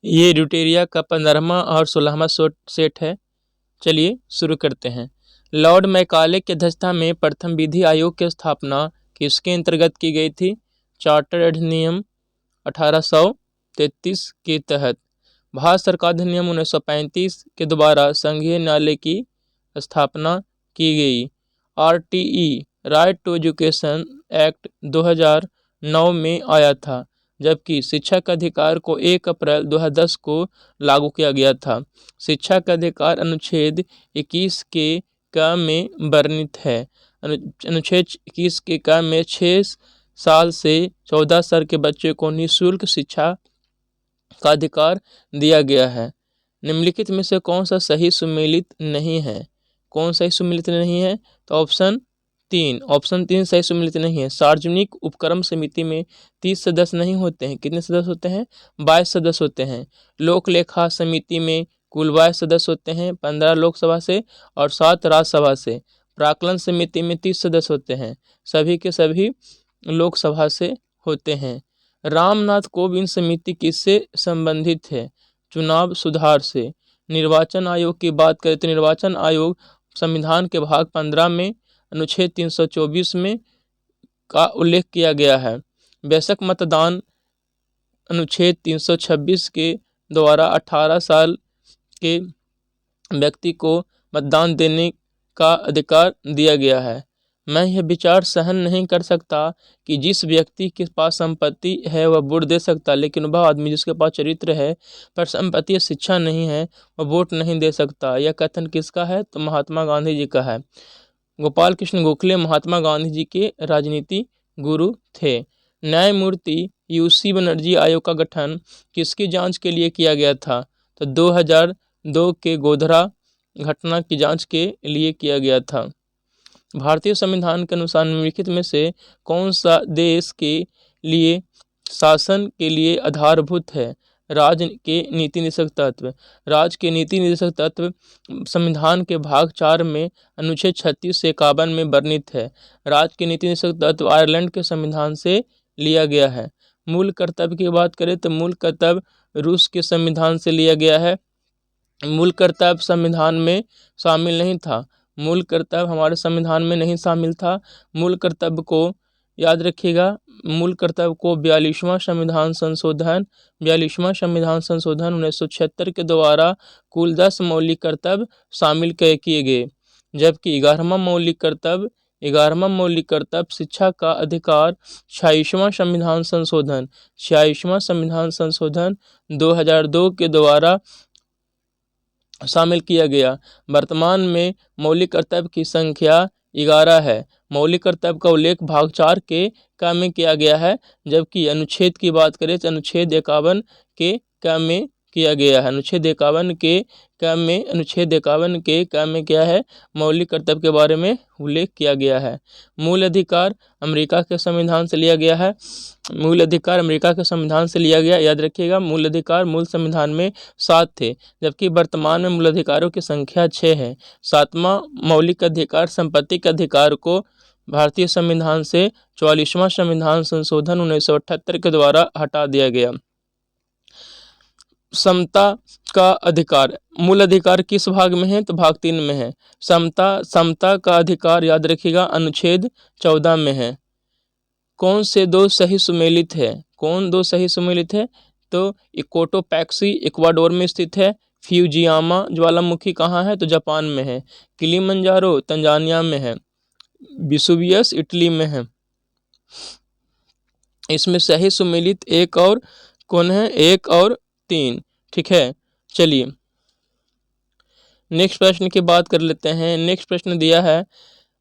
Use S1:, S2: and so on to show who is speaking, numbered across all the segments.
S1: ये ड्यूटेरिया का 15वां और 16वां सेट है। चलिए शुरू करते हैं। लॉर्ड मैकाले की अध्यक्षता में प्रथम विधि आयोग की स्थापना किसके अंतर्गत की गई थी? चार्टर अधिनियम 1833 के तहत। भारत सरकार अधिनियम 1935 के द्वारा संघीय न्यायालय की स्थापना की गई। RTE right to education act 2009 में आया था, जबकि शिक्षा का अधिकार को 1 अप्रैल 2010 को लागू किया गया था। शिक्षा का अधिकार अनुच्छेद 21 के क में वर्णित है। अनुच्छेद 21 के क में 6 साल से 14 साल के बच्चे को निःशुल्क शिक्षा का अधिकार दिया गया है। निम्नलिखित में से कौन सा सही सुमेलित नहीं है? कौन सही सुमेलित नहीं है? तो ऑप्शन 3 सही सुमेलित नहीं है। सार्वजनिक उपक्रम समिति में 30 सदस्य नहीं होते हैं। कितने सदस्य होते हैं? 22 सदस्य होते हैं। लोक लेखा समिति में कुल 22 सदस्य होते हैं, 15 लोकसभा से और 7 राज्यसभा से। प्राक्कलन समिति में 30 सदस्य होते हैं, सभी के सभी लोकसभा से होते हैं। रामनाथ कोविंद समिति किससे संबंधित है? चुनाव सुधार से। निर्वाचन आयोग की बात करें तो निर्वाचन आयोग संविधान के भाग 15 में अनुच्छेद 324 में का उल्लेख किया गया है। वयस्क मतदान अनुच्छेद 326 के द्वारा 18 साल के व्यक्ति को मतदान देने का अधिकार दिया गया है। मैं यह विचार सहन नहीं कर सकता कि जिस व्यक्ति के पास संपत्ति है वह वोट दे सकता, लेकिन वह आदमी जिसके पास चरित्र है पर संपत्ति या शिक्षा नहीं है वह वोट नहीं दे सकता। यह कथन किसका है? तो महात्मा गांधी जी का है। गोपाल कृष्ण गोखले महात्मा गांधी जी के राजनीति गुरु थे। न्यायमूर्ति यूसी बनर्जी आयोग का गठन किसकी जांच के लिए किया गया था? तो 2002 के गोधरा घटना की जांच के लिए किया गया था। भारतीय संविधान के अनुसार निम्नलिखित में से कौन सा देश के लिए शासन के लिए आधारभूत है? राज्य के नीति निदेशक तत्व। राज्य के नीति निदेशक तत्व संविधान के भाग 4 में अनुच्छेद 36 से 51 में वर्णित है। राज्य के नीति निदेशक तत्व आयरलैंड के संविधान से लिया गया है। मूल कर्तव्य की बात करें तो मूल कर्तव्य रूस के संविधान से लिया गया है। मूल कर्तव्य संविधान में शामिल नहीं था। मूल कर्तव्य हमारे संविधान में नहीं शामिल था। मूल कर्तव्य को याद रखिएगा। मूल कर्तव्य को 42वां संविधान संशोधन 1976 के द्वारा कुल 10 मौलिक कर्तव्य शामिल किए गए, जबकि 11वां मौलिक कर्तव्य शिक्षा का अधिकार 26वां संविधान संशोधन 2002 के द्वारा शामिल किया गया। वर्तमान में मौलिक कर्तव्य की संख्या 11 है। मौलिक कर्तव्य का उल्लेख भाग 4 के क में किया गया है, जबकि अनुच्छेद की बात करें तो अनुच्छेद 51 के क में किया गया है। अनुच्छेद 51 के क में क्या है? मौलिक कर्तव्य के बारे में उल्लेख किया गया है। मूल अधिकार अमेरिका के संविधान से लिया गया है। याद रखिएगा। मूल अधिकार मूल संविधान में 7 थे, जबकि वर्तमान में मूल अधिकारों की संख्या 6 है। 7वां मौलिक अधिकार संपत्ति के अधिकार को भारतीय संविधान से 44वां संविधान संशोधन 1978 के द्वारा हटा दिया गया। समता का अधिकार मूल अधिकार किस भाग में है? तो भाग 3 में है। समता का अधिकार याद रखिएगा अनुच्छेद 14 में है। कौन से दो सही सुमेलित है? तो कोटोपैक्सी इक्वाडोर में स्थित है। फ्यूजियामा ज्वालामुखी कहाँ है? तो जापान में है। किलिमंजारो तंजानिया में है। विसुवियस इटली में है। इसमें सही सुमेलित 1 और कौन है? 1 और 3। ठीक है, चलिए नेक्स्ट प्रश्न की बात कर लेते हैं। नेक्स्ट प्रश्न दिया है,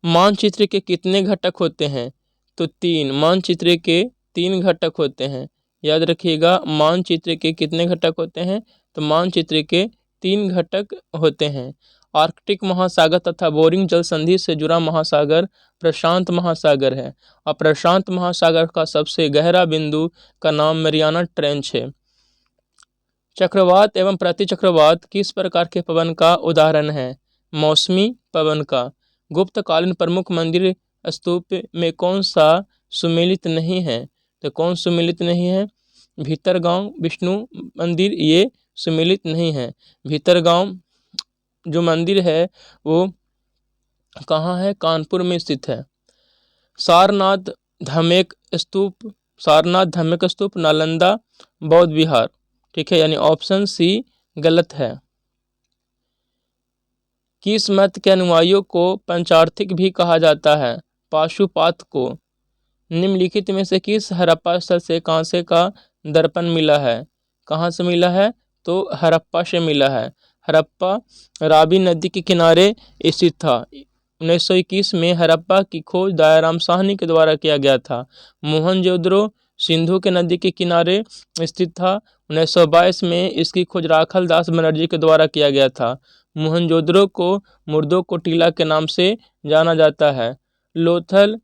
S1: मानचित्र के कितने घटक होते हैं? तो 3। मानचित्र के 3 घटक होते हैं। याद रखिएगा, मानचित्र के कितने घटक होते हैं? तो मानचित्र के 3 घटक होते हैं। आर्कटिक महासागर तथा बोरिंग जल संधि से जुड़ा महासागर प्रशांत महासागर है, और प्रशांत महासागर का सबसे गहरा बिंदु का नाम मैरियाना ट्रेंच है। चक्रवात एवं प्रतिचक्रवात किस प्रकार के पवन का उदाहरण है? मौसमी पवन का। गुप्तकालीन प्रमुख मंदिर स्तूप में कौन सा सुमेलित नहीं है? तो कौन सुमेलित नहीं है? भीतरगांव विष्णु मंदिर ये सुमेलित नहीं है। भीतरगांव जो मंदिर है वो कहाँ है? कानपुर में स्थित है। सारनाथ धमेक स्तूप नालंदा बौद्ध विहार, ठीक है, यानी ऑप्शन सी गलत है। किस मत के अनुयायियों को पंचार्थिक भी कहा जाता है? पाशुपात को। निम्नलिखित में से किस हड़प्पा स्थल से कांसे का दर्पण मिला है? कहाँ से मिला है? तो हड़प्पा से मिला है। हड़प्पा रावी नदी के किनारे स्थित था। 1921 में हड़प्पा की खोज दयाराम साहनी के द्वारा किया गया था। मोहनजोदड़ो सिंधु के नदी के किनारे स्थित था। 1922 में इसकी खोज राखल दास बनर्जी के द्वारा किया गया था। मोहनजोदड़ो को मुर्दों को टीला के नाम से जाना जाता है। लोथल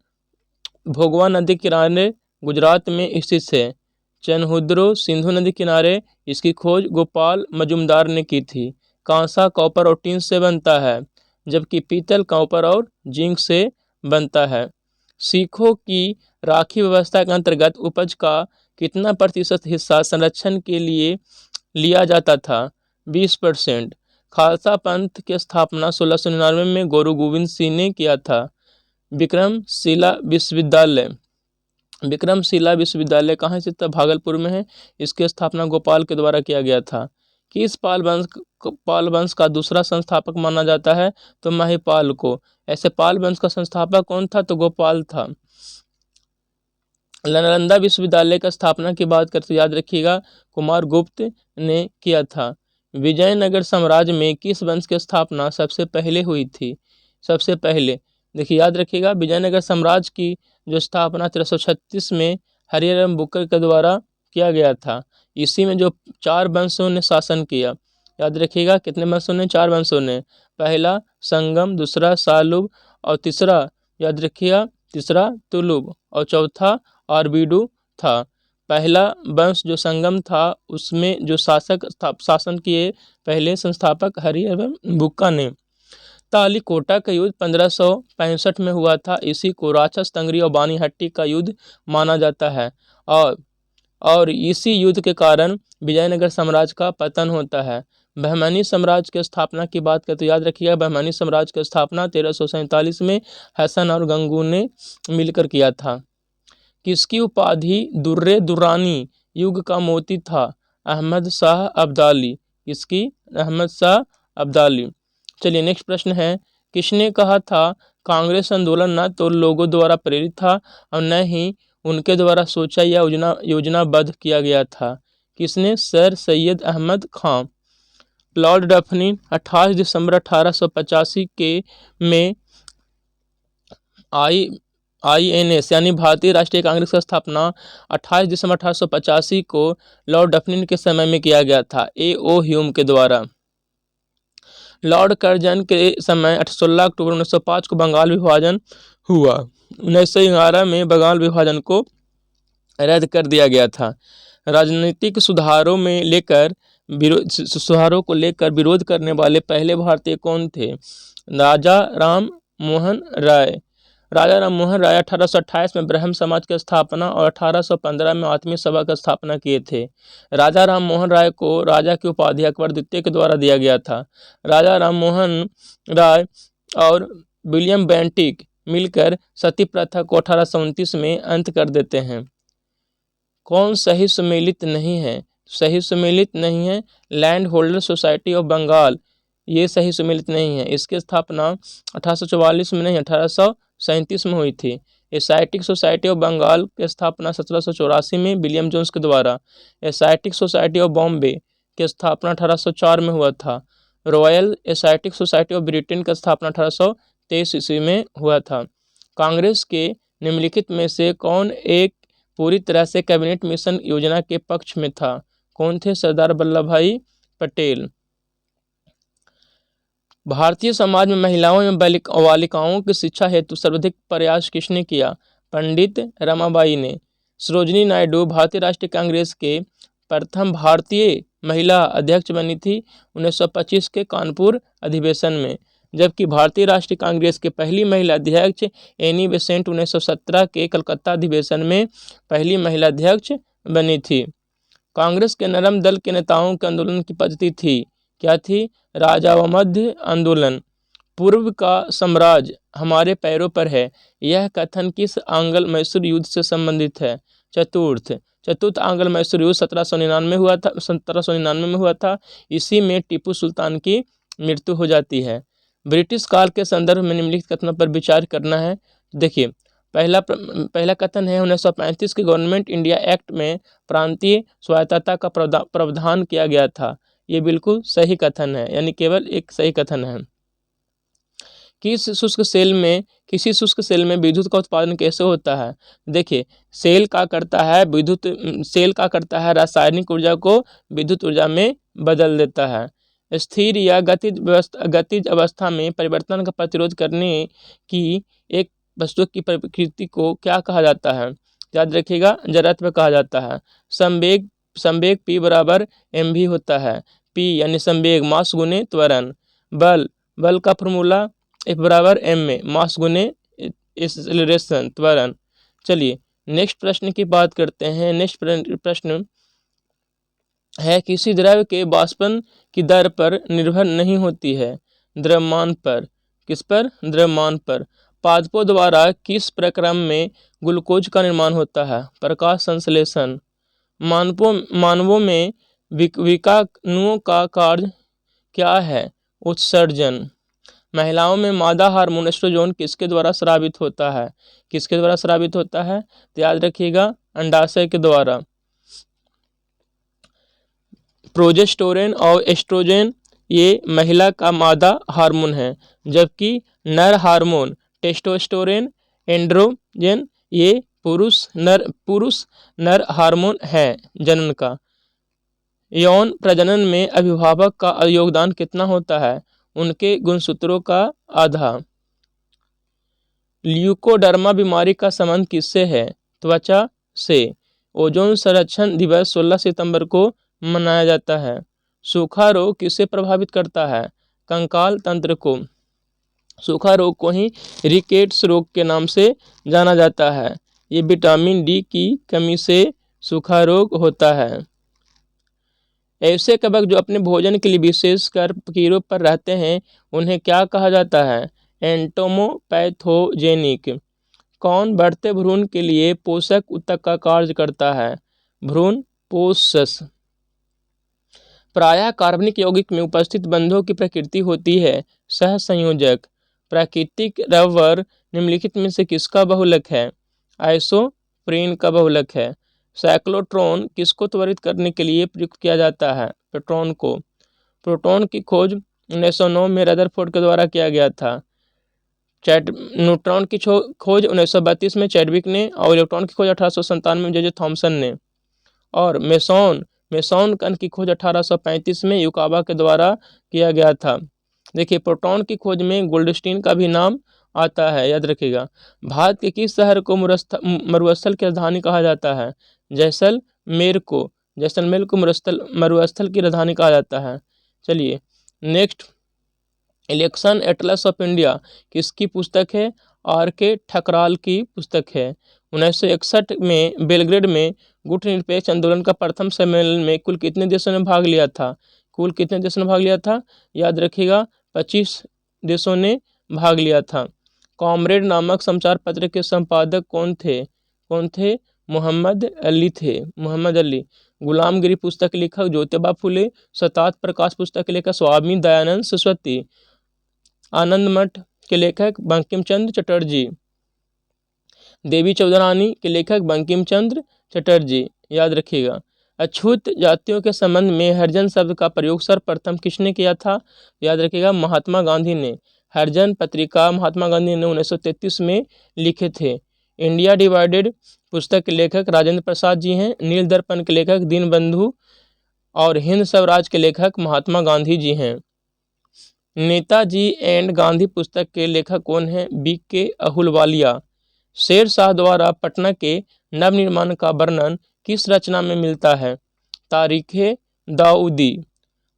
S1: भोगवा नदी किनारे गुजरात में स्थित है। चनहुद्रो सिंधु नदी किनारे इसकी खोज गोपाल मजुमदार ने की थी। कांसा कॉपर और टिन से बनता है, जबकि पीतल कॉपर और जिंक से बनता है। सिखों की राखी व्यवस्था के अंतर्गत उपज का कितना प्रतिशत हिस्सा संरक्षण के लिए लिया जाता था? 20%। खालसा पंथ की स्थापना 1699 में गुरु गोविंद सिंह ने किया था। विक्रमशिला विश्वविद्यालय कहाँ स्थित था? भागलपुर में है। इसकी स्थापना गोपाल के द्वारा किया गया था। किस पाल वंश का दूसरा संस्थापक माना जाता है? तो महिपाल को। ऐसे पाल वंश का संस्थापक कौन था? तो गोपाल था। नालंदा विश्वविद्यालय का स्थापना की बात करते याद रखिएगा कुमार गुप्त ने किया था। विजयनगर साम्राज्य में किस वंश की स्थापना सबसे पहले हुई थी? सबसे पहले देखिए याद रखिएगा विजयनगर साम्राज्य की जो स्थापना 1336 में हरिहरम बुक्कर के द्वारा किया गया था। इसी में जो 4 वंशों ने शासन किया, याद रखिएगा कितने वंशों ने? 4 वंशों ने। पहला संगम, दूसरा सालुब और तीसरा याद रखिएगा तीसरा तुलुब और चौथा आरबीडू था। पहला वंश जो संगम था उसमें जो शासन किए पहले संस्थापक हरिहर बुक्का ने। तालीकोटा का युद्ध 1565 में हुआ था। इसी को राक्षस तंगरी और बानीहट्टी का युद्ध माना जाता है और इसी युद्ध के कारण विजयनगर साम्राज्य का पतन होता है। बहमनी साम्राज्य की स्थापना की बात करें तो याद रखिएगा बहमनी साम्राज्य की स्थापना 1347 में हसन और गंगू ने मिलकर किया था। किसकी उपाधि दुर्रे दुर्रानी युग का मोती था? अहमद शाह अब्दाली। किसकी? अहमद शाह अब्दाली। चलिए नेक्स्ट प्रश्न है, किसने कहा था कांग्रेस आंदोलन न तो लोगों द्वारा प्रेरित था और न ही उनके द्वारा सोचा या योजनाबद्ध किया गया था? किसने? Sir Syed Ahmad Khan. Lord Dufferin 28 दिसंबर 1885 के में INS यानी भारतीय राष्ट्रीय कांग्रेस का स्थापना 28 दिसंबर 1885 को लॉर्ड डफरिन के समय में किया गया था A.O. ह्यूम के द्वारा। लॉर्ड कर्जन के समय 16 अक्टूबर 1905 को बंगाल विभाजन हुआ। 1911 में बंगाल विभाजन को रद्द कर दिया गया था। राजनीतिक सुधारों को लेकर विरोध करने वाले पहले भारतीय कौन थे? राजा राम मोहन राय। राजा राम मोहन राय 1828 में ब्रह्म समाज की स्थापना और 1815 में आत्मीय सभा की स्थापना किए थे। राजा राम मोहन राय को राजा की उपाधि अकबर द्वितीय के द्वारा दिया गया था। राजा राम मोहन राय और विलियम बेंटिक मिलकर सती प्रथा को 1829 में अंत कर देते हैं। कौन सही सुमेलित नहीं है? सही सुमेलित नहीं है land holder society of Bengal, ये सही सुमेलित नहीं है। इसकी स्थापना 1844 में नहीं 1837 में हुई थी। एशियाटिक सोसाइटी ऑफ बंगाल की स्थापना 1784 में विलियम जोन्स के द्वारा। एशियाटिक सोसाइटी ऑफ बॉम्बे की स्थापना 1804 में हुआ था। Royal Asiatic society of Britain की स्थापना 1823 ईस्वी में हुआ था। कांग्रेस के निम्नलिखित में से कौन एक पूरी तरह से कैबिनेट मिशन योजना के पक्ष में था? कौन थे? सरदार वल्लभ भाई पटेल। भारतीय समाज में महिलाओं एवं बालिकाओं की शिक्षा हेतु सर्वाधिक प्रयास किसने किया? पंडित रमाबाई ने। सरोजिनी नायडू भारतीय राष्ट्रीय कांग्रेस के प्रथम भारतीय महिला अध्यक्ष बनी थी 1925 के कानपुर अधिवेशन में, जबकि भारतीय राष्ट्रीय कांग्रेस के पहली महिला अध्यक्ष एनी बेसेंट 1917 के कलकत्ता अधिवेशन में पहली महिला अध्यक्ष बनी थी। कांग्रेस के नरम दल के नेताओं के आंदोलन की पद्धति थी, क्या थी? राजावमध्य आंदोलन। पूर्व का साम्राज्य हमारे पैरों पर है, यह कथन किस आंग्ल मैसूर युद्ध से संबंधित है? चतुर्थ आंग्ल मैसूर युद्ध 1799 में हुआ था। इसी में टीपू सुल्तान की मृत्यु हो जाती है। ब्रिटिश काल के संदर्भ में निम्नलिखित कथनों पर विचार करना है। देखिए, पहला कथन है 1935 के गवर्नमेंट इंडिया एक्ट में प्रांतीय स्वायत्तता का प्रावधान किया गया था। ये बिल्कुल सही कथन है, यानी केवल एक सही कथन है। किसी शुष्क सेल में विद्युत का उत्पादन कैसे होता है? देखिए, सेल का करता है रासायनिक ऊर्जा को विद्युत ऊर्जा में बदल देता है। स्थिर या गतिज अवस्था में परिवर्तन का प्रतिरोध करने की एक वस्तु की प्रकृति को क्या कहा जाता है? याद रखिएगा, जड़त्व कहा जाता है। संवेग P बराबर mv होता है। P यानी संवेग, मास गुने त्वरण। बल का फॉर्मूला F बराबर ma, मास गुने एक्सेलरेशन, त्वरण। चलिए नेक्स्ट प्रश्न की बात करते हैं। नेक्स्ट प्रश्न है, किसी द्रव्य के वाष्पन की दर पर निर्भर नहीं होती है, द्रव्यमान पर। किस पर? द्रव्यमान पर। पादपों द्वारा किस प्रक्रम में ग्लूकोज का निर्माण होता है? प्रकाश संश्लेषण। मानवों में विकाणुओं का कार्य क्या है? उत्सर्जन। महिलाओं में मादा हार्मोन एस्ट्रोजन किसके द्वारा स्रावित होता है? किसके द्वारा स्रावित होता है? तो याद रखिएगा, अंडाशय के द्वारा। प्रोजेस्टेरोन और एस्ट्रोजन ये महिला का मादा हार्मोन है, जबकि नर हार्मोन टेस्टोस्टेरोन, एंड्रोजन ये पुरुष नर हार्मोन है जनन का। यौन प्रजनन में अभिभावक का योगदान कितना होता है? उनके गुणसूत्रों का आधा। ल्यूकोडर्मा बीमारी का संबंध किससे है? त्वचा से। ओजोन संरक्षण दिवस 16 सितंबर को मनाया जाता है। सूखा रोग किसे प्रभावित करता है? कंकाल तंत्र को। सूखा रोग को ही रिकेट्स रोग के नाम से जाना जाता है। ये विटामिन डी की कमी से सूखा रोग होता है। ऐसे कवक जो अपने भोजन के लिए विशेषकर कीड़ों पर रहते हैं, उन्हें क्या कहा जाता है? एंटोमोपैथोजेनिक। कौन बढ़ते भ्रूण के लिए पोषक ऊतक का कार्य करता है? भ्रूण पोषक। प्रायः कार्बनिक यौगिक में उपस्थित बंधों की प्रकृति होती है सहसंयोजक। प्राकृतिक रबर निम्नलिखित में से किसका बहुलक है? आइसोप्रीन का बहुलक है। साइक्लोट्रॉन किसको त्वरित करने के लिए प्रयुक्त किया जाता है? प्रोटॉन को। प्रोटॉन की खोज 1909 में रदरफोर्ड के द्वारा किया गया था। न्यूट्रॉन की खोज 1932 में चैडविक ने, और इलेक्ट्रॉन की खोज 1897 में जे थॉमसन ने, और मेसॉन कण की खोज 1835 में युकावा के द्वारा किया गया था। देखिए, प्रोटॉन की खोज में गोल्डस्टीन का भी नाम आता है, याद रखिएगा। भारत के किस शहर को मरुस्थल की राजधानी कहा जाता है? जैसलमेर को मरुस्थल की राजधानी कहा जाता है। चलिए next, election Atlas of India किसकी पुस्तक है? R.K. ठकराल की पुस्तक है। 1961 में बेलग्रेड में गुटनिरपेक्ष आंदोलन का प्रथम सम्मेलन में कुल कितने देशों ने भाग लिया था? याद रखिएगा, 25 देशों ने भाग लिया था। कॉमरेड नामक समाचार पत्र के संपादक कौन थे? मोहम्मद अली। गुलामगिरी पुस्तक के लेखक ज्योतिबा फुले। शताब्दी प्रकाश पुस्तक के लेखक स्वामी दयानंद सरस्वती। आनंद मठ के लेखक बंकिम चंद्र चटर्जी। देवी चौधरानी के लेखक बंकिम चंद्र चटर्जी, याद रखिएगा। अछूत जातियों के संबंध में हरिजन शब्द का प्रयोग सर्वप्रथम किसने किया था? याद रखिएगा, महात्मा गांधी ने। हरिजन पत्रिका महात्मा गांधी ने 1933 में लिखे थे। इंडिया डिवाइडेड पुस्तक के लेखक राजेंद्र प्रसाद जी हैं। नील दर्पण के लेखक दीनबंधु और हिंद स्वराज के लेखक महात्मा गांधी जी हैं। नेताजी एंड गांधी पुस्तक के लेखक कौन हैं? B.K. अहुलवालिया। शेर शाह द्वारा पटना के नवनिर्माण का वर्णन किस रचना में मिलता है? तारीख़े दाऊदी।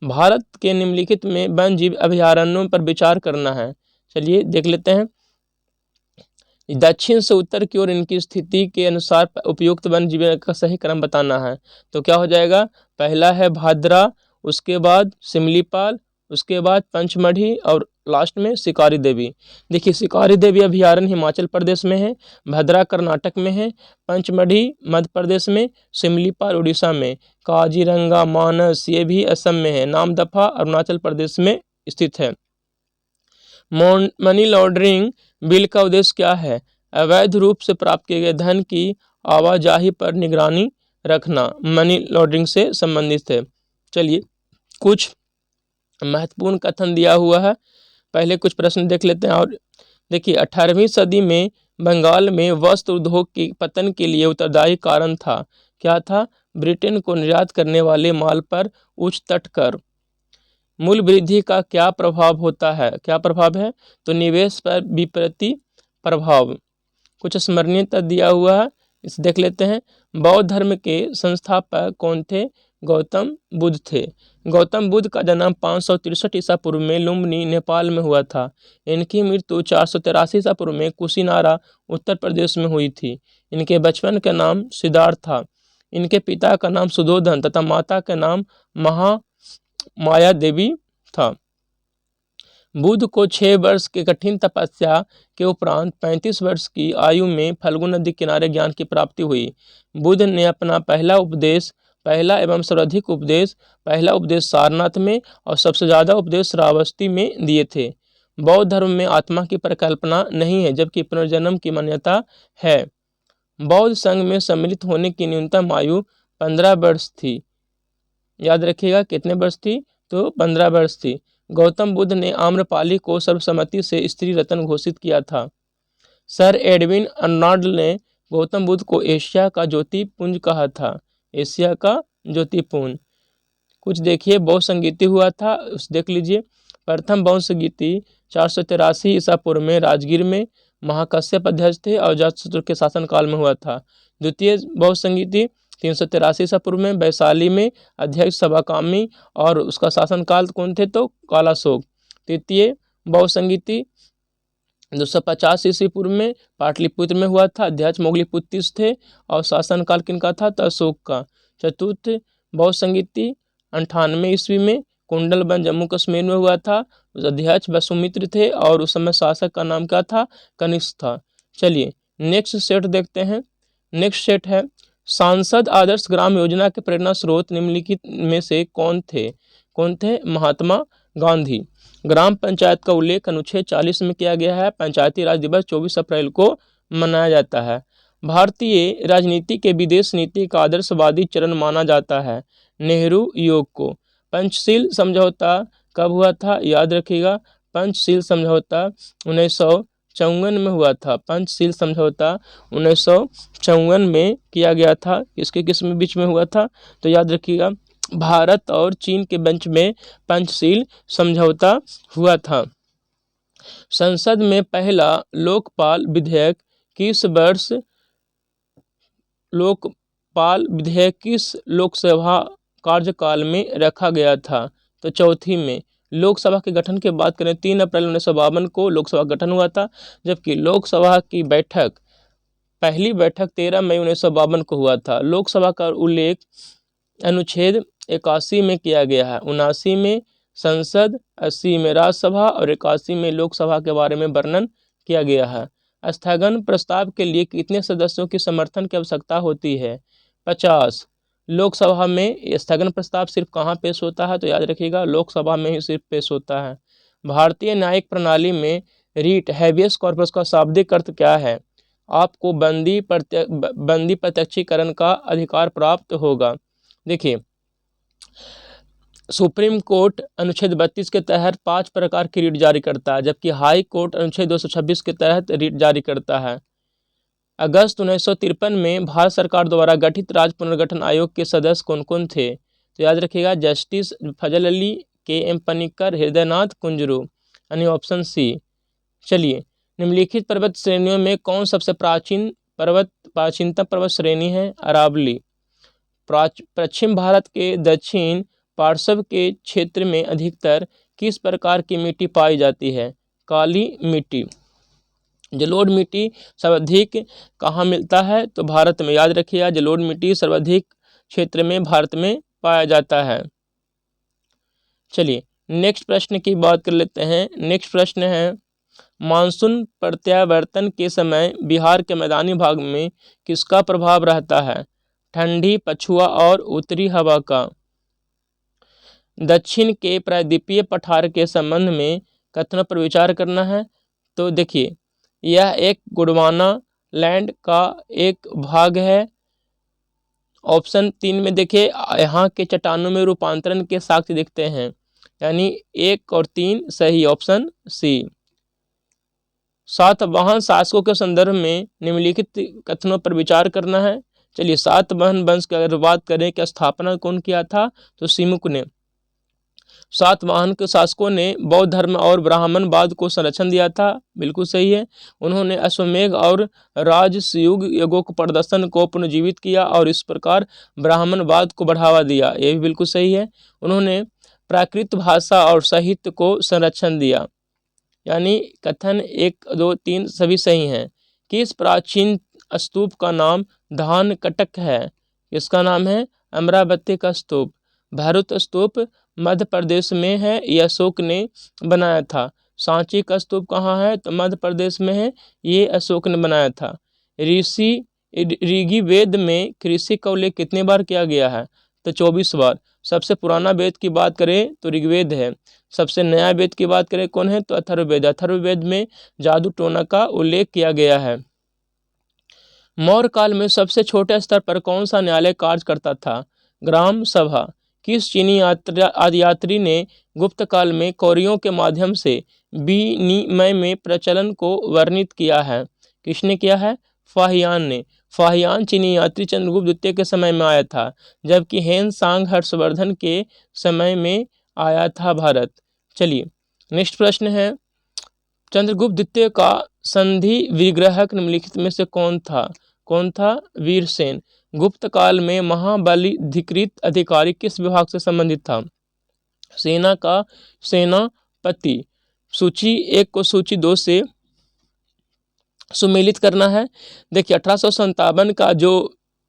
S1: भारत के निम्नलिखित में वन्य जीव अभयारण्यों पर विचार करना है। चलिए देख लेते हैं। दक्षिण से उत्तर की ओर इनकी स्थिति के अनुसार उपयुक्त वन्य जीव का सही क्रम बताना है। तो क्या हो जाएगा, पहला है भादरा, उसके बाद सिमलीपाल, उसके बाद पंचमढ़ी और लास्ट में शिकारी देवी। देखिए शिकारी देवी अभयारण्य हिमाचल प्रदेश में है, भद्रा कर्नाटक में है, पंचमढ़ी मध्य प्रदेश में, सिमलीपाल उड़ीसा में, काजीरंगा मानस ये भी असम में है, नामदफा अरुणाचल प्रदेश में स्थित है। मनी लॉन्ड्रिंग बिल का उद्देश्य क्या है, अवैध रूप से प्राप्त किए गए धन की आवाजाही पर निगरानी रखना मनी लॉन्ड्रिंग से संबंधित है। चलिए कुछ महत्वपूर्ण कथन दिया हुआ है, पहले कुछ प्रश्न देख लेते हैं। और देखिए 18वीं सदी में बंगाल में वस्त्र उद्योग के पतन के लिए उत्तरदायी कारण था, क्या था, ब्रिटेन को निर्यात करने वाले माल पर उच्च तट कर। मूल्य वृद्धि का क्या प्रभाव होता है, क्या प्रभाव है, तो निवेश पर विपरीत प्रभाव। कुछ स्मरणीयता दिया हुआ है, इसे देख लेते हैं। बौद्ध धर्म के संस्थापक कौन थे, गौतम बुद्ध थे। गौतम बुद्ध का जन्म 563 ईसा पूर्व में लुम्बिनी नेपाल में हुआ था। इनकी मृत्यु 483 ईसा पूर्व में कुशीनारा उत्तर प्रदेश में हुई थी। इनके बचपन का नाम सिद्धार्थ था। इनके पिता का नाम सुधोधन तथा माता का नाम महामाया देवी था। बुद्ध को 6 वर्ष के कठिन तपस्या के उपरांत 35 वर्ष की आयु में फल्गु नदी किनारे ज्ञान की प्राप्ति हुई। बुद्ध ने अपना पहला एवं सर्वाधिक उपदेश सारनाथ में और सबसे ज़्यादा उपदेश श्रावस्ती में दिए थे। बौद्ध धर्म में आत्मा की परिकल्पना नहीं है, जबकि पुनर्जन्म की मान्यता है। बौद्ध संघ में सम्मिलित होने की न्यूनतम आयु 15 वर्ष थी। याद रखिएगा कितने वर्ष थी, तो 15 वर्ष थी। गौतम बुद्ध ने आम्रपाली को सर्वसम्मति से स्त्री रत्न घोषित किया था। सर एडविन अर्नाल्ड ने गौतम बुद्ध को एशिया का ज्योतिपुंज कहा था, एशिया का ज्योतिपुंज। कुछ देखिए बौद्ध संगीति हुआ था, उस देख लीजिए। प्रथम बौद्ध संगीति 483 ईसा पूर्व में राजगीर में महाकश्यप अध्यक्ष थे और अजातशत्रु के शासनकाल में हुआ था। द्वितीय बौद्ध संगीति 383 ईसा पूर्व में वैशाली में अध्यक्ष सभाकामी और उसका शासनकाल कौन थे, तो कालाशोक। तृतीय बौद्ध संगीति 250 ईस्वी पूर्व में पाटलिपुत्र में हुआ था, अध्यक्ष मोगलीपुत्तिस थे और शासनकाल किनका था, तो अशोक का। चतुर्थ बौद्ध संगीति 98 ईस्वी में कुंडलबन जम्मू कश्मीर में हुआ था, उस अध्यक्ष वसुमित्र थे और उस समय शासक का नाम क्या था, कनिष्क था। चलिए नेक्स्ट सेट देखते हैं। नेक्स्ट सेट है सांसद आदर्श ग्राम योजना के प्रेरणा स्रोत निम्नलिखित में से कौन थे, महात्मा गांधी। ग्राम पंचायत का उल्लेख अनुच्छेद 40 में किया गया है। पंचायती राज दिवस 24 अप्रैल को मनाया जाता है। भारतीय राजनीति के विदेश नीति का आदर्शवादी चरण माना जाता है नेहरू योग को। पंचशील समझौता कब हुआ था, याद रखिएगा, पंचशील समझौता 1954 में हुआ था। पंचशील समझौता 1954 में किया गया था। किसके बीच में हुआ था, तो याद रखिएगा, भारत और चीन के बीच में पंचशील समझौता हुआ था। संसद में पहला लोकपाल विधेयक किस लोकसभा कार्यकाल में रखा गया था, तो चौथी में। लोकसभा के गठन के बात करें 3 अप्रैल 1952 को लोकसभा गठन हुआ था, जबकि लोकसभा की पहली बैठक 13 मई 1952 को हुआ था। लोकसभा का उल्लेख अनुच्छेद 81 में किया गया है। 79 में संसद, 80 में राज्यसभा और 81 में लोकसभा के बारे में वर्णन किया गया है। स्थगन प्रस्ताव के लिए कितने सदस्यों की समर्थन की आवश्यकता होती है, 50। लोकसभा में स्थगन प्रस्ताव सिर्फ कहाँ पेश होता है, तो याद रखिएगा लोकसभा में ही सिर्फ पेश होता है। भारतीय न्यायिक प्रणाली में रीट हैबियस कॉर्पस का शाब्दिक अर्थ क्या है, आपको बंदी प्रत्यक्षीकरण का अधिकार प्राप्त होगा। देखिए सुप्रीम कोर्ट अनुच्छेद 32 के तहत 5 प्रकार की रीट जारी करता है, जबकि हाई कोर्ट अनुच्छेद 226 के तहत रीट जारी करता है। अगस्त 1953 में भारत सरकार द्वारा गठित राज्य पुनर्गठन आयोग के सदस्य कौन कौन थे, तो याद रखिएगा जस्टिस फजल अली, के.एम. पनिक्कर, हृदयनाथ कुंजरू, यानी ऑप्शन सी। चलिए निम्नलिखित पर्वत श्रेणियों में कौन सबसे प्राचीनतम पर्वत श्रेणी है, अरावली। पश्चिम भारत के दक्षिण पार्श्व के क्षेत्र में अधिकतर किस प्रकार की मिट्टी पाई जाती है, काली मिट्टी। जलोढ़ मिट्टी सर्वाधिक कहाँ मिलता है? तो भारत में। याद रखिएगा, जलोढ़ मिट्टी सर्वाधिक क्षेत्र में भारत में पाया जाता है। चलिए नेक्स्ट प्रश्न की बात कर लेते हैं। नेक्स्ट प्रश्न है, मानसून प्रत्यावर्तन के समय बिहार के मैदानी भाग में किसका प्रभाव रहता है? ठंडी, पछुआ और उत्तरी हवा का। दक्षिण के प्रायद्वीपीय पठार के संबंध में कथनों पर विचार करना है। तो देखिए, यह एक गोंडवाना लैंड का एक भाग है। ऑप्शन 3 में देखिए, यहाँ के चट्टानों में रूपांतरण के साक्ष्य दिखते हैं, यानी 1 और 3 सही, ऑप्शन सी। सातवाहन शासकों के संदर्भ में निम्नलिखित कथनों पर विचार करना है। चलिए, सातवाहन वंश की अगर बात करें कि स्थापना कौन किया था, तो सिमुक ने। सातवाहन के शासकों ने बौद्ध धर्म और ब्राह्मणवाद को संरक्षण दिया था, बिल्कुल सही है। उन्होंने अश्वमेध और राजसूय यज्ञों को प्रदर्शन को पुनर्जीवित किया और इस प्रकार ब्राह्मणवाद को बढ़ावा दिया, ये भी बिल्कुल सही है। उन्होंने प्राकृत भाषा और साहित्य को संरक्षण दिया, यानी कथन 1, 2, 3 सभी सही हैं। किस प्राचीन स्तूप का नाम धान कटक है? इसका नाम है अमरावती का स्तूप। भैरव स्तूप मध्य प्रदेश में है, यह अशोक ने बनाया था। सांची का स्तूप कहाँ है? तो मध्य प्रदेश में है, ये अशोक ने बनाया था। ऋग्वेद में कृषि का उल्लेख कितनी बार किया गया है? तो 24 बार। सबसे पुराना वेद की बात करें तो ऋग्वेद है। सबसे नया वेद की बात करें कौन है? तो अथर्ववेद। अथर्ववेद में जादू टोना का उल्लेख किया गया है। मौर्य काल में सबसे छोटे स्तर पर कौन सा न्यायालय कार्य करता था? ग्राम सभा। किस चीनी यात्री ने गुप्त काल में कौरियों के माध्यम से विनिमय में प्रचलन को वर्णित किया है? किसने किया है? फाहियान ने। फाहियान चीनी यात्री चंद्रगुप्त द्वितीय के समय में आया था, जबकि हेन सांग हर्षवर्धन के समय में आया था भारत। चलिए नेक्स्ट प्रश्न है, चंद्रगुप्त द्वितीय का संधि विग्रहक निम्नलिखित में से कौन था? कौन था? वीरसेन। गुप्त काल में महाबलीधिकृत अधिकारी किस विभाग से संबंधित था? सेना का सेनापति। सूची 1 को सूची 2 से सुमेलित करना है। देखिए, 1857 का जो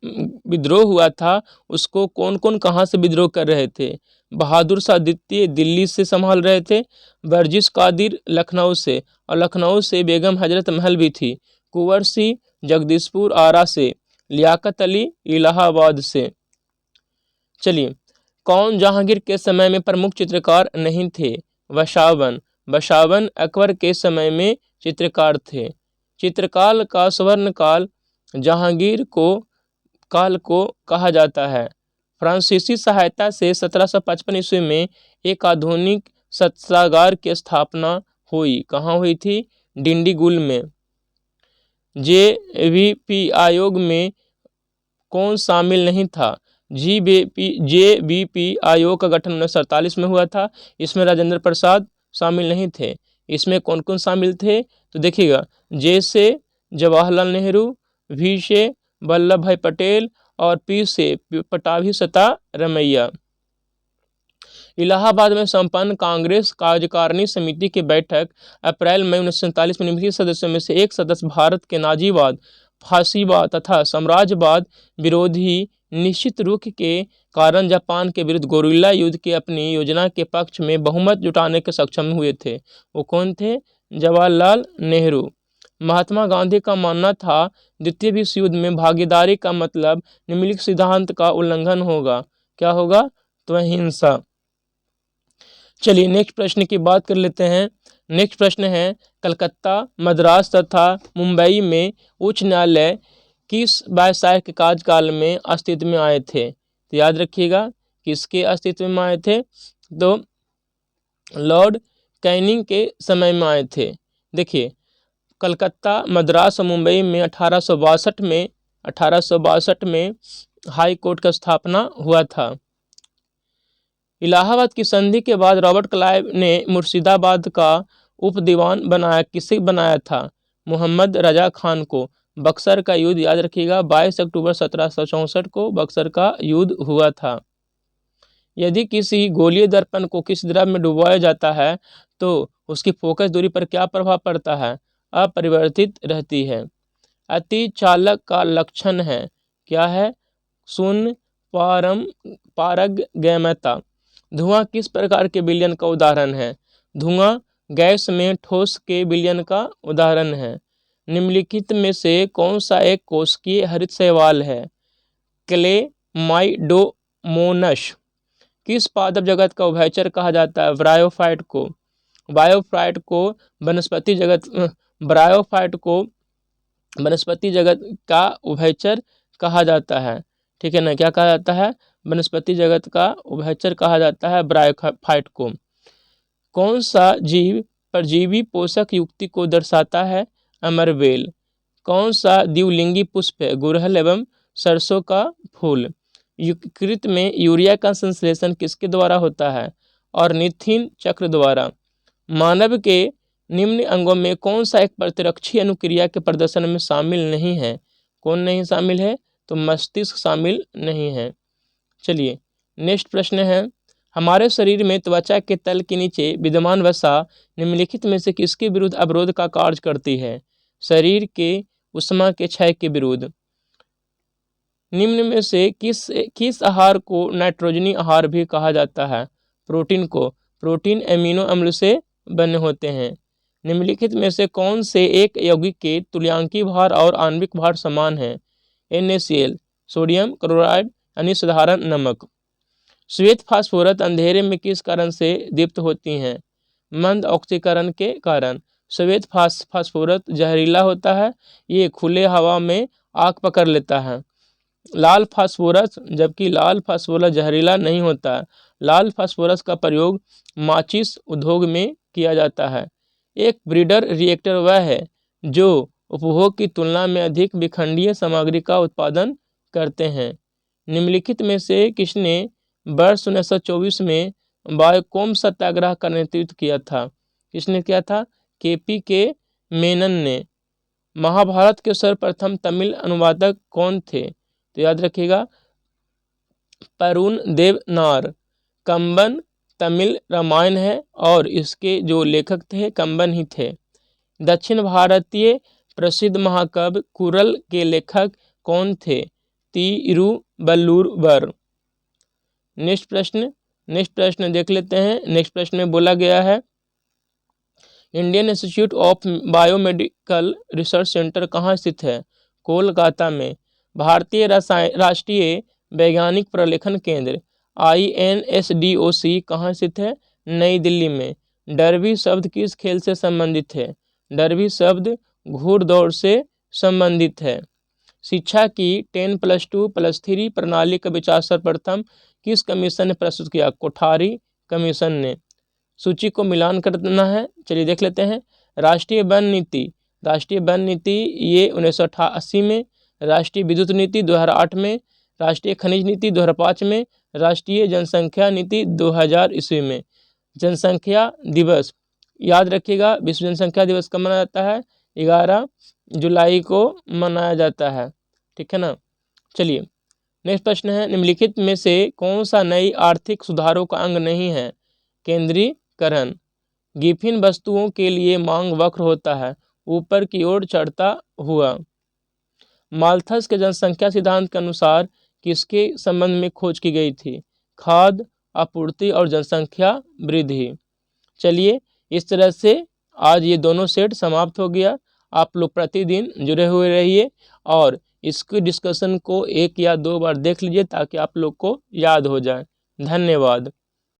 S1: विद्रोह हुआ था, उसको कौन कौन कहाँ से विद्रोह कर रहे थे? बहादुर शाह द्वितीय दिल्ली से संभाल रहे थे, वर्जिश कादिर लखनऊ से, और लखनऊ से बेगम हजरत महल भी थी। कुंवर सिंह जगदीशपुर आरा से, लियाकत अली इलाहाबाद से। चलिए, कौन जहांगीर के समय में प्रमुख चित्रकार नहीं थे? बसावन। बसावन अकबर के समय में चित्रकार थे। चित्रकाल का स्वर्ण काल जहांगीर काल को कहा जाता है। फ्रांसीसी सहायता से 1755 ईस्वी में एक आधुनिक शस्त्रागार की स्थापना हुई। कहाँ हुई थी? डिंडीगुल में। जेवीपी आयोग में कौन शामिल नहीं था? जेवीपी आयोग का गठन 1947 में हुआ था। इसमें राजेंद्र प्रसाद शामिल नहीं थे। इसमें कौन कौन शामिल थे? तो देखिएगा, जे से जवाहरलाल नेहरू, वी से वल्लभ भाई पटेल और पी से पटाभी सीतारमैया। इलाहाबाद में संपन्न कांग्रेस कार्यकारिणी समिति की बैठक अप्रैल मई 1947 में निम्नलिखित सदस्यों में से एक सदस्य भारत के नाजीवाद, फासीवाद तथा साम्राज्यवाद विरोधी निश्चित रुख के कारण जापान के विरुद्ध गोरिल्ला युद्ध की अपनी योजना के पक्ष में बहुमत जुटाने के सक्षम हुए थे? वो कौन थे? जवाहरलाल नेहरू। महात्मा गांधी का मानना था द्वितीय विश्व युद्ध में भागीदारी का मतलब निम्नलिखित सिद्धांत का उल्लंघन होगा। क्या होगा? तो अहिंसा। चलिए नेक्स्ट प्रश्न की बात कर लेते हैं। नेक्स्ट प्रश्न है, कलकत्ता, मद्रास तथा मुंबई में उच्च न्यायालय किस वायसराय के कार्यकाल में अस्तित्व में आए थे? तो याद रखिएगा, किसके अस्तित्व में आए थे? तो लॉर्ड कैनिंग के समय में आए थे। देखिए, कलकत्ता, मद्रास और मुंबई में 1862 में हाई कोर्ट का स्थापना हुआ था। इलाहाबाद की संधि के बाद रॉबर्ट क्लाइव ने मुर्शिदाबाद का उप दीवान बनाया। किसे बनाया था? मोहम्मद रजा खान को। बक्सर का युद्ध याद रखिएगा, 22 अक्टूबर 1764 को बक्सर का युद्ध हुआ था। यदि किसी गोलीय दर्पण को किसी द्रव में डुबोया जाता है तो उसकी फोकस दूरी पर क्या प्रभाव पड़ता है? अपरिवर्तित रहती है। अति चालक का लक्षण है, क्या है? शून्य पारगम्यता। धुआं किस प्रकार के विलयन का उदाहरण है? धुआं गैस में ठोस के विलयन का उदाहरण है। निम्नलिखित में से कौन सा एक कोशिकीय हरित शैवाल है? क्लेमाइडोमोनस। किस पादप जगत का उभयचर कहा जाता है? ब्रायोफाइट को। ब्रायोफाइट को वनस्पति जगत का उभयचर कहा जाता है। ठीक है ना, क्या कहा जाता है? वनस्पति जगत का उभयचर कहा जाता है ब्रायोफाइट को। कौन सा जीव परजीवी पोषक युक्ति को दर्शाता है? अमरबेल। कौन सा द्विलिंगी पुष्प है? गुड़हल एवं सरसों का फूल। यकृत में यूरिया का संश्लेषण किसके द्वारा होता है? ऑर्निथिन चक्र द्वारा। मानव के निम्न अंगों में कौन सा एक प्रतिरक्षी अनुक्रिया के प्रदर्शन में शामिल नहीं है? कौन नहीं शामिल है? तो मस्तिष्क शामिल नहीं है। चलिए नेक्स्ट प्रश्न है, हमारे शरीर में त्वचा के तल के नीचे विद्यमान वसा निम्नलिखित में से किसके विरुद्ध अवरोध का कार्य करती है? शरीर के उष्मा के क्षय के विरुद्ध। निम्न में से किस आहार को नाइट्रोजनी आहार भी कहा जाता है? प्रोटीन को। प्रोटीन एमिनो अम्ल से बने होते हैं। निम्नलिखित में से कौन से एक यौगिक के तुल्यांकी भार और आणविक भार समान है? NaCl, सोडियम क्लोराइड यानी साधारण नमक। श्वेत फास्फोरस अंधेरे में किस कारण से दीप्त होती हैं? मंद ऑक्सीकरण के कारण। श्वेत फास्फोरस जहरीला होता है, ये खुले हवा में आग पकड़ लेता है। लाल फास्फोरस, जबकि लाल फास्फोरस जहरीला नहीं होता। लाल फास्फोरस का प्रयोग माचिस उद्योग में किया जाता है। एक ब्रीडर रिएक्टर वह है जो उपभोग की तुलना में अधिक विखंडीय सामग्री का उत्पादन करते हैं। निम्नलिखित में से किसने वर्ष 1924 में बायोकोम सत्याग्रह का नेतृत्व किया था? किसने किया था? KPK मेनन ने। महाभारत के सर्वप्रथम तमिल अनुवादक कौन थे? तो याद रखिएगा, परुण देवनार। कंबन तमिल रामायण है और इसके जो लेखक थे कंबन ही थे। दक्षिण भारतीय प्रसिद्ध महाकाव्य कुरल के लेखक कौन थे? तिरुवल्लुवर। नेक्स्ट प्रश्न देख लेते हैं। नेक्स्ट प्रश्न में बोला गया है, Indian institute of biomedical research centre कहाँ स्थित है? कोलकाता में। भारतीय राष्ट्रीय वैज्ञानिक प्रलेखन केंद्र INSDOC कहाँ स्थित है? नई दिल्ली में। डर्बी शब्द किस खेल से संबंधित है? डर्बी शब्द घुड़दौड़ से संबंधित है। शिक्षा की 10+2+3 प्रणाली का विचार सर्वप्रथम किस कमीशन ने प्रस्तुत किया? कोठारी कमीशन ने। सूची को मिलान करना है, चलिए देख लेते हैं। राष्ट्रीय वन नीति ये 1980 में, राष्ट्रीय विद्युत नीति 2008 में, राष्ट्रीय खनिज नीति 2005 में, राष्ट्रीय जनसंख्या नीति 2000 ईस्वी में। जनसंख्या दिवस याद रखिएगा, विश्व जनसंख्या दिवस कब मनाया जाता है? 11 जुलाई को मनाया जाता है। ठीक है ना। चलिए नेक्स्ट प्रश्न है, निम्नलिखित में से कौन सा नई आर्थिक सुधारों का अंग नहीं है? केंद्रीकरण। गिफिन वस्तुओं के लिए मांग वक्र होता है, ऊपर की ओर चढ़ता हुआ। माल्थस के जनसंख्या सिद्धांत के अनुसार किसके संबंध में खोज की गई थी? खाद्य आपूर्ति और जनसंख्या वृद्धि। चलिए इस तरह से आज ये दोनों सेट समाप्त हो गया। आप लोग प्रतिदिन जुड़े हुए रहिए और इसकी डिस्कशन को 1 या 2 बार देख लीजिए ताकि आप लोग को याद हो जाए। धन्यवाद।